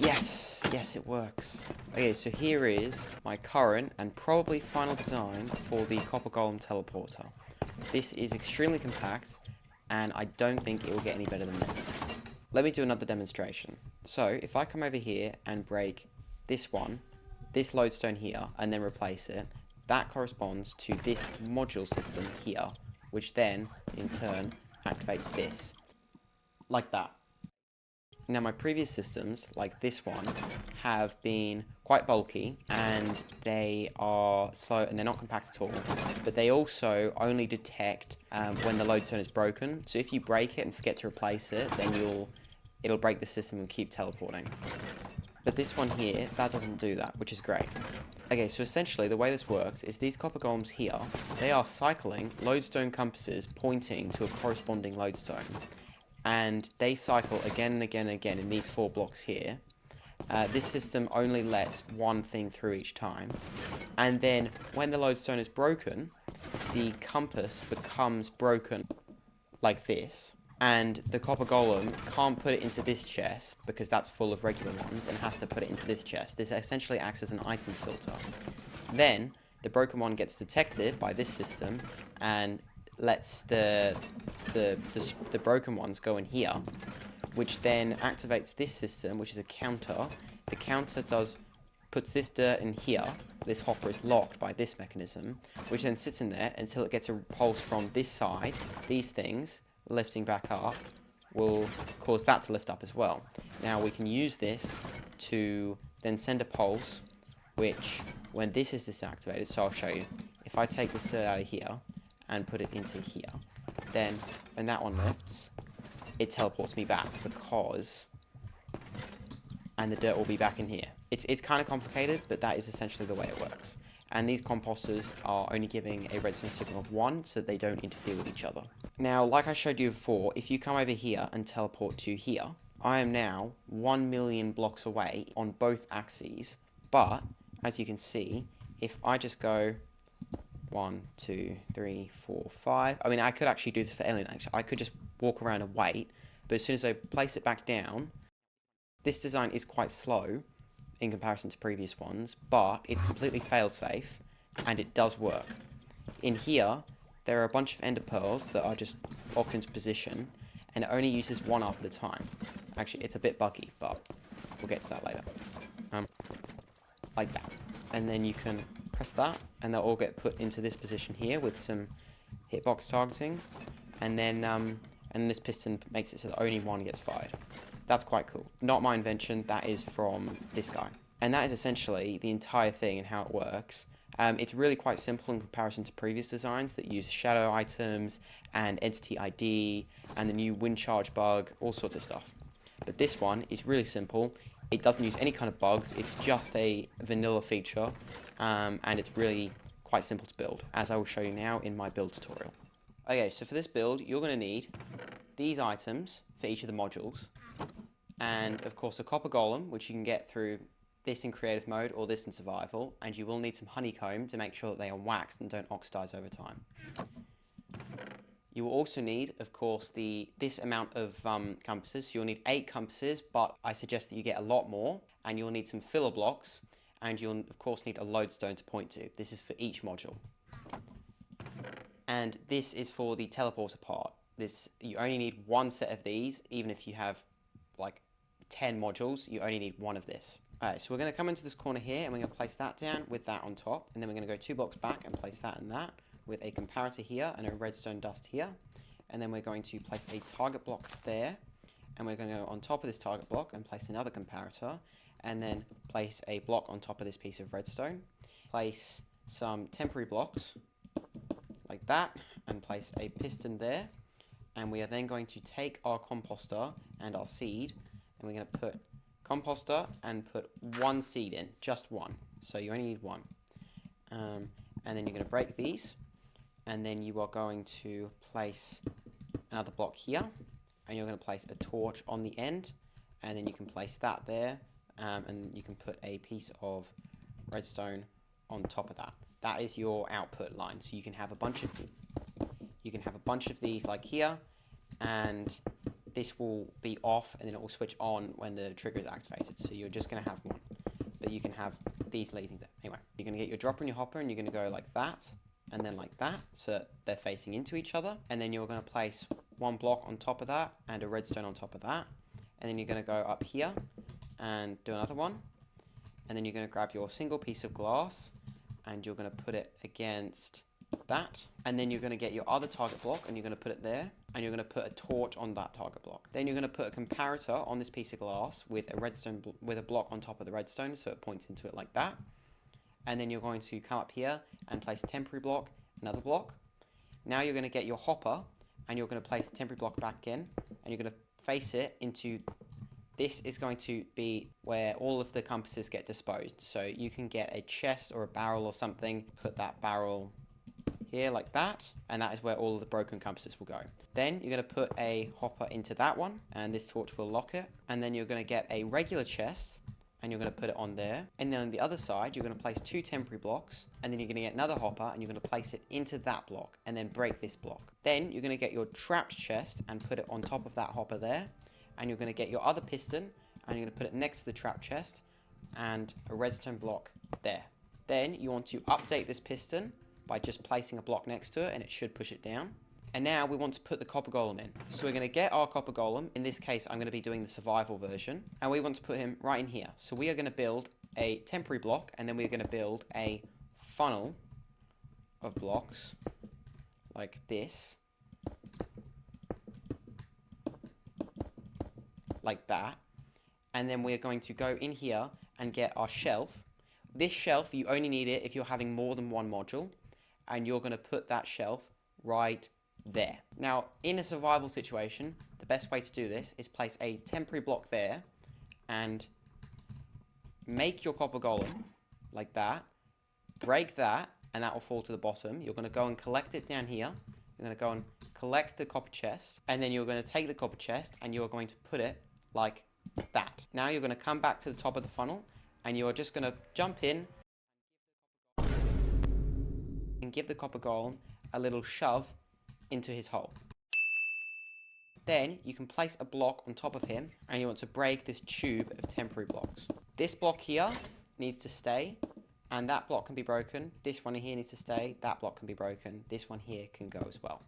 Yes, yes, it works. Okay, so here is my current and probably final design for the Copper Golem teleporter. This is extremely compact, and I don't think it will get any better than this. Let me do another demonstration. So, if I come over here and break this one, this lodestone here, and then replace it, that corresponds to this module system here, which then, in turn, activates this. Like that. Now, my previous systems, like this one, have been quite bulky, and they are slow, and they're not compact at all, but they also only detect when the lodestone is broken. So if you break it and forget to replace it, then it'll break the system and keep teleporting. But this one here, that doesn't do that, which is great. Okay, so essentially the way this works is these copper golems here, they are cycling lodestone compasses pointing to a corresponding lodestone. And they cycle again and again and again in these 4 blocks here. This system only lets one thing through each time. And then when the lodestone is broken, the compass becomes broken like this. And the copper golem can't put it into this chest because that's full of regular ones and has to put it into this chest. This essentially acts as an item filter. Then the broken one gets detected by this system and lets the broken ones go in here, which then activates this system, which is a counter. The counter puts this dirt in here. This hopper is locked by this mechanism, which then sits in there until it gets a pulse from this side. These things lifting back up will cause that to lift up as well. Now we can use this to then send a pulse, which when this is disactivated, so I'll show you. If I take this dirt out of here and put it into here, then when that one lifts, it teleports me back and the dirt will be back in here. It's kind of complicated, but that is essentially the way it works. And these composters are only giving a redstone signal of 1, so they don't interfere with each other. Now, like I showed you before, if you come over here and teleport to here, I am now 1 million blocks away on both axes. But, as you can see, if I just go 1, 2, 3, 4, 5. I mean, I could actually do this for alien action. I could just walk around and wait, but as soon as I place it back down, this design is quite slow in comparison to previous ones, but it's completely fail-safe, and it does work. In here, there are a bunch of ender pearls that are just locked into position, and it only uses 1 up at a time. Actually, it's a bit buggy, but we'll get to that later. Like that. And then you can press that, and they'll all get put into this position here with some hitbox targeting, and then this piston makes it so that only 1 gets fired. That's quite cool. Not my invention, that is from this guy. And that is essentially the entire thing and how it works. It's really quite simple in comparison to previous designs that use shadow items and entity ID and the new wind charge bug, all sorts of stuff. But this one is really simple. It doesn't use any kind of bugs. It's just a vanilla feature, and it's really quite simple to build, as I will show you now in my build tutorial. Okay, so for this build, you're going to need these items for each of the modules, and of course a copper golem, which you can get through this in creative mode or this in survival, and you will need some honeycomb to make sure that they are waxed and don't oxidize over time. You will also need, of course, this amount of compasses. So you'll need 8 compasses, but I suggest that you get a lot more, and you'll need some filler blocks, and you'll of course need a lodestone to point to. This is for each module. And this is for the teleporter part. You only need 1 set of these, even if you have like 10 modules, you only need 1 of this. Alright, so we're going to come into this corner here, and we're going to place that down with that on top, and then we're going to go 2 blocks back and place that and that, with a comparator here and a redstone dust here. And then we're going to place a target block there, and we're going to go on top of this target block and place another comparator, and then place a block on top of this piece of redstone. Place some temporary blocks like that, and place a piston there. And we are then going to take our composter and our seed, and we're going to put composter and put 1 seed in, just 1. So you only need 1. And then you're going to break these, and then you are going to place another block here, and you're going to place a torch on the end, and then you can place that there, and you can put a piece of redstone on top of that. That is your output line. So you can have a bunch of these like here, and this will be off and then it will switch on when the trigger is activated. So you're just going to have one. But you can have these lazy there. Anyway, you're going to get your dropper and your hopper and you're going to go like that and then like that. So they're facing into each other. And then you're going to place one block on top of that and a redstone on top of that. And then you're going to go up here and do another one. And then you're going to grab your single piece of glass and you're going to put it against that. And then you're going to get your other target block and you're going to put it there. And you're going to put a torch on that target block. Then you're going to put a comparator on this piece of glass with a redstone, with a block on top of the redstone, so it points into it like that. And then you're going to come up here and place a temporary block, another block. Now you're going to get your hopper and you're going to place the temporary block back in and you're going to face it into, this is going to be where all of the compasses get disposed. So you can get a chest or a barrel or something, put that barrel here like that, and that is where all of the broken compasses will go. Then you're going to put a hopper into that one and this torch will lock it. And then you're going to get a regular chest and you're going to put it on there. And then on the other side, you're going to place 2 temporary blocks and then you're going to get another hopper and you're going to place it into that block and then break this block. Then you're going to get your trapped chest and put it on top of that hopper there. And you're going to get your other piston and you're going to put it next to the trap chest and a redstone block there. Then you want to update this piston by just placing a block next to it and it should push it down. And now we want to put the copper golem in. So we're going to get our copper golem. In this case, I'm going to be doing the survival version. And we want to put him right in here. So we are going to build a temporary block and then we're going to build a funnel of blocks like this. Like that. And then we're going to go in here and get our shelf. This shelf, you only need it if you're having more than one module. And you're going to put that shelf right there. Now, in a survival situation, the best way to do this is place a temporary block there and make your copper golem like that. Break that, and that will fall to the bottom. You're going to go and collect it down here. You're going to go and collect the copper chest, and then you're going to take the copper chest and you're going to put it like that. Now you're going to come back to the top of the funnel, and you're just going to jump in and give the copper golem a little shove into his hole. Then you can place a block on top of him and you want to break this tube of temporary blocks. This block here needs to stay and that block can be broken. This one here needs to stay, that block can be broken. This one here can go as well.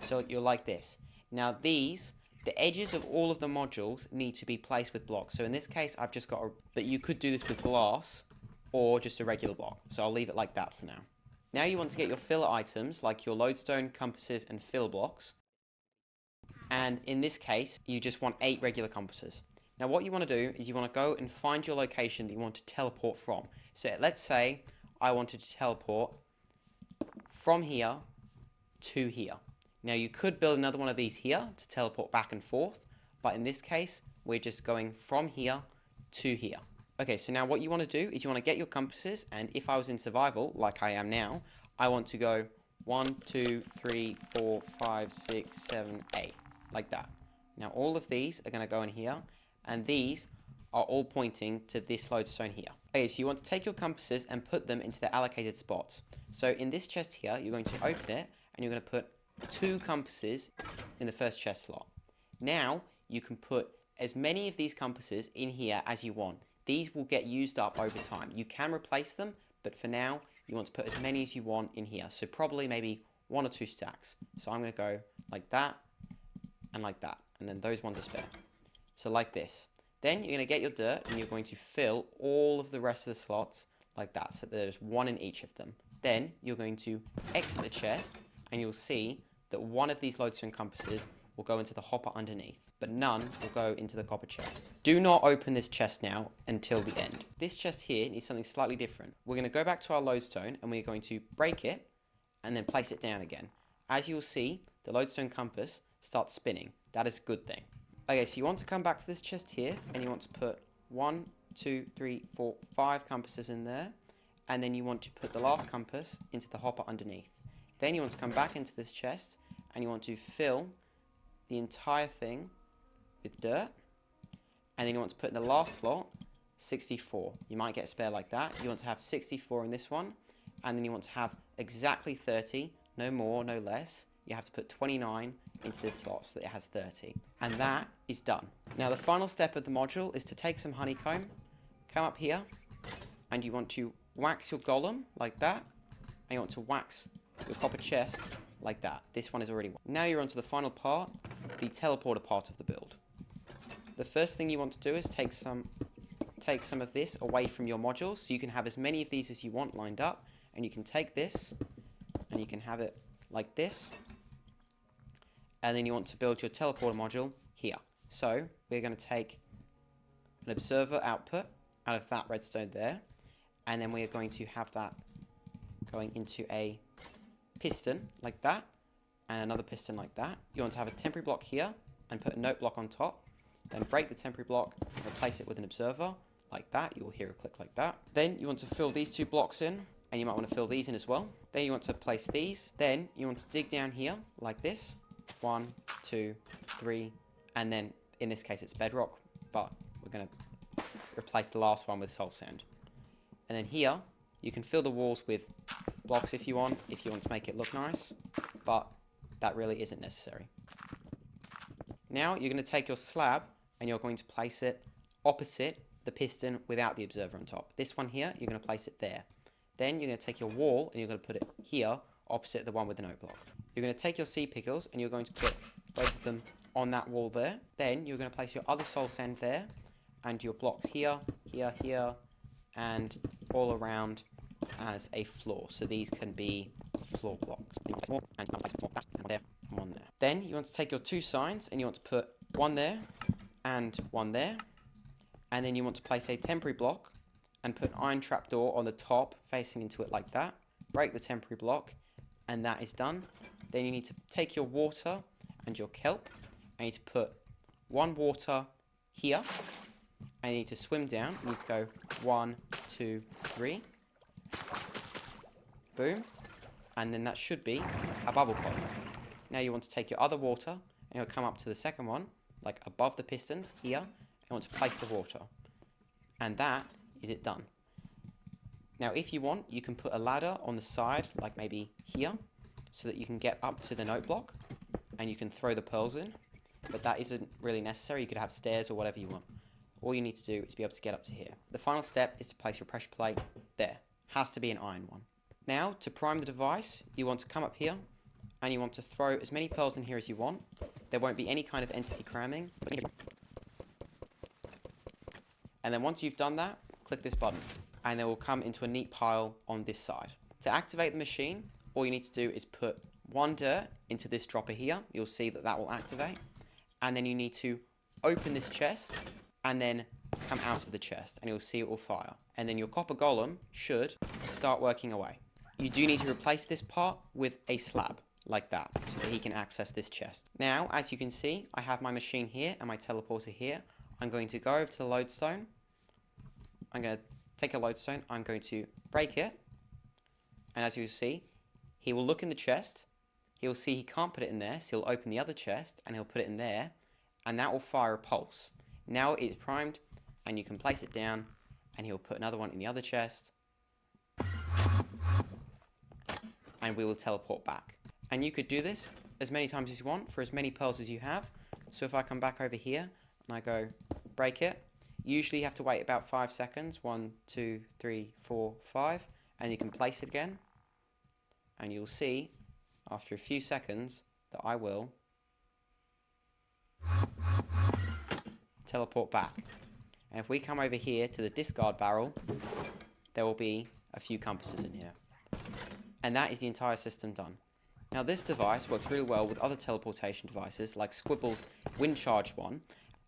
So you're like this. Now these, the edges of all of the modules need to be placed with blocks. So in this case I've just got but you could do this with glass or just a regular block. So I'll leave it like that for now. Now you want to get your filler items like your lodestone, compasses and fill blocks. And in this case, you just want 8 regular compasses. Now what you want to do is you want to go and find your location that you want to teleport from. So let's say I wanted to teleport from here to here. Now you could build another one of these here to teleport back and forth. But in this case, we're just going from here to here. Okay, so now what you want to do is you want to get your compasses, and if I was in survival, like I am now, I want to go 1, 2, 3, 4, 5, 6, 7, 8, like that. Now all of these are going to go in here, and these are all pointing to this lodestone here. Okay, so you want to take your compasses and put them into the allocated spots. So in this chest here, you're going to open it, and you're going to put 2 compasses in the first chest slot. Now you can put as many of these compasses in here as you want. These will get used up over time. You can replace them, but for now, you want to put as many as you want in here. So probably maybe 1 or 2 stacks. So I'm going to go like that, and then those ones are spare. So like this. Then you're going to get your dirt, and you're going to fill all of the rest of the slots like that. So there's 1 in each of them. Then you're going to exit the chest, and you'll see that one of these lodestone compasses will go into the hopper underneath, but none will go into the copper chest. Do not open this chest now until the end. This chest here needs something slightly different. We're going to go back to our lodestone and we're going to break it and then place it down again. As you'll see, the lodestone compass starts spinning. That is a good thing. Okay, so you want to come back to this chest here and you want to put 1, 2, 3, 4, 5 compasses in there, and then you want to put the last compass into the hopper underneath. Then you want to come back into this chest and you want to fill the entire thing with dirt, and then you want to put in the last slot 64. You might get a spare like that. You want to have 64 in this one, and then you want to have exactly 30, no more, no less. You have to put 29 into this slot so that it has 30. And that is done. Now the final step of the module is to take some honeycomb, come up here, and you want to wax your golem like that, and you want to wax your copper chest like that. This one is already waxed. Now you're onto the final part, the teleporter part of the build. The first thing you want to do is take some of this away from your modules, so you can have as many of these as you want lined up, and you can take this and you can have it like this, and then you want to build your teleporter module here. So we're going to take an observer output out of that redstone there, and then we are going to have that going into a piston like that, and another piston like that. You want to have a temporary block here and put a note block on top, then break the temporary block and replace it with an observer like that. You'll hear a click like that. Then you want to fill these two blocks in, and you might want to fill these in as well. Then you want to place these. Then you want to dig down here like this. 1, 2, 3, and then in this case it's bedrock, but we're going to replace the last one with soul sand. And then here you can fill the walls with blocks if you want to make it look nice, but that really isn't necessary. Now you're going to take your slab and you're going to place it opposite the piston without the observer on top. This one here, you're going to place it there. Then you're going to take your wall and you're going to put it here opposite the one with the note block. You're going to take your sea pickles and you're going to put both of them on that wall there. Then you're going to place your other soul sand there and your blocks here, here, here, and all around as a floor. So these can be floor blocks. One there. Then you want to take your two signs and you want to put one there and one there. And then you want to place a temporary block and put an iron trapdoor on the top facing into it like that. Break the temporary block, and that is done. Then you need to take your water and your kelp, and you need to put one water here, and you need to swim down. You need to go 1, 2, 3. Boom. And then that should be a bubble pod. Now you want to take your other water, and you'll come up to the second one, like above the pistons here, and you want to place the water. And that is it done. Now if you want, you can put a ladder on the side, like maybe here, so that you can get up to the note block, and you can throw the pearls in. But that isn't really necessary. You could have stairs or whatever you want. All you need to do is be able to get up to here. The final step is to place your pressure plate there. Has to be an iron one. Now, to prime the device, you want to come up here, and you want to throw as many pearls in here as you want. There won't be any kind of entity cramming. And then once you've done that, click this button, and they will come into a neat pile on this side. To activate the machine, all you need to do is put one dirt into this dropper here. You'll see that that will activate. And then you need to open this chest, and then come out of the chest, and you'll see it will fire. And then your copper golem should start working away. You do need to replace this part with a slab, like that, so that he can access this chest. Now, as you can see, I have my machine here and my teleporter here. I'm going to go over to the lodestone. I'm going to take a lodestone. I'm going to break it. And as you see, he will look in the chest. He'll see he can't put it in there, so he'll open the other chest and he'll put it in there. And that will fire a pulse. Now it's primed, and you can place it down, and he'll put another one in the other chest. And we will teleport back. And you could do this as many times as you want for as many pearls as you have. So if I come back over here and I go break it, usually you have to wait about 5 seconds. 1, 2, 3, 4, 5. And you can place it again. And you'll see after a few seconds that I will teleport back. And if we come over here to the discard barrel, there will be a few compasses in here. And that is the entire system done. Now this device works really well with other teleportation devices like Squibble's wind charge one,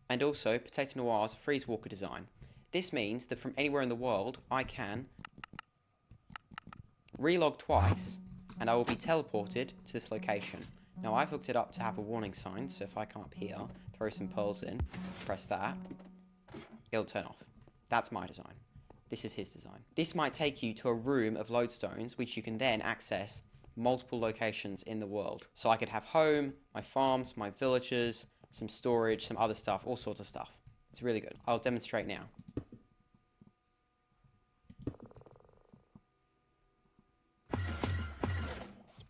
and also Potato Noir's freeze walker design. This means that from anywhere in the world I can relog twice and I will be teleported to this location. Now I've hooked it up to have a warning sign, so if I come up here, throw some pearls in, press that, it'll turn off. That's my design. This is his design. This might take you to a room of lodestones, which you can then access multiple locations in the world. So I could have home, my farms, my villages, some storage, some other stuff, all sorts of stuff. It's really good. I'll demonstrate now.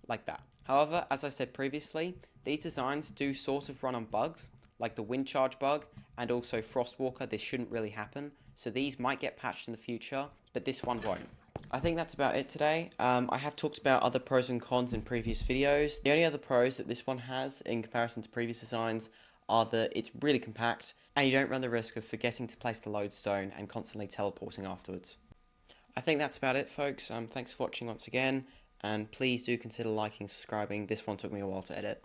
Like that. However, as I said previously, these designs do sort of run on bugs, like the wind charge bug and also Frostwalker. This shouldn't really happen, so these might get patched in the future, but this one won't. I think that's about it today. I have talked about other pros and cons in previous videos. The only other pros that this one has in comparison to previous designs are that it's really compact and you don't run the risk of forgetting to place the lodestone and constantly teleporting afterwards. I think that's about it, folks. Thanks for watching once again, and please do consider liking and subscribing. This one took me a while to edit.